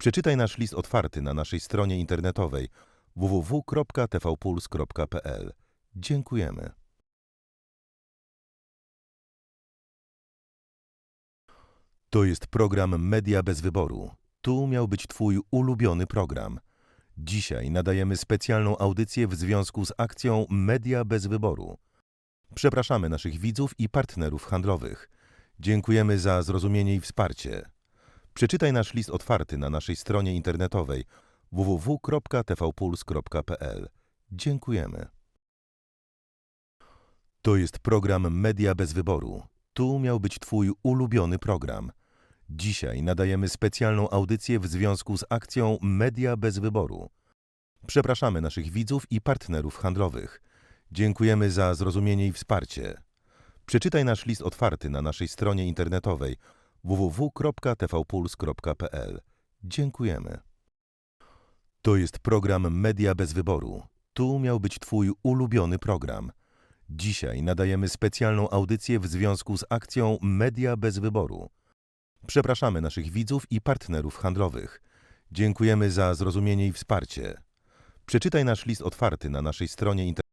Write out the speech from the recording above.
Przeczytaj nasz list otwarty na naszej stronie internetowej www.tvpuls.pl. Dziękujemy. To jest program Media bez wyboru. Tu miał być Twój ulubiony program. Dzisiaj nadajemy specjalną audycję w związku z akcją Media bez wyboru. Przepraszamy naszych widzów i partnerów handlowych. Dziękujemy za zrozumienie i wsparcie. Przeczytaj nasz list otwarty na naszej stronie internetowej www.tvpuls.pl. Dziękujemy. To jest program Media bez wyboru. Tu miał być Twój ulubiony program. Dzisiaj nadajemy specjalną audycję w związku z akcją Media bez wyboru. Przepraszamy naszych widzów i partnerów handlowych. Dziękujemy za zrozumienie i wsparcie. Przeczytaj nasz list otwarty na naszej stronie internetowej www.tvpuls.pl. Dziękujemy. To jest program Media bez wyboru. Tu miał być Twój ulubiony program. Dzisiaj nadajemy specjalną audycję w związku z akcją Media bez wyboru. Przepraszamy naszych widzów i partnerów handlowych. Dziękujemy za zrozumienie i wsparcie. Przeczytaj nasz list otwarty na naszej stronie internetowej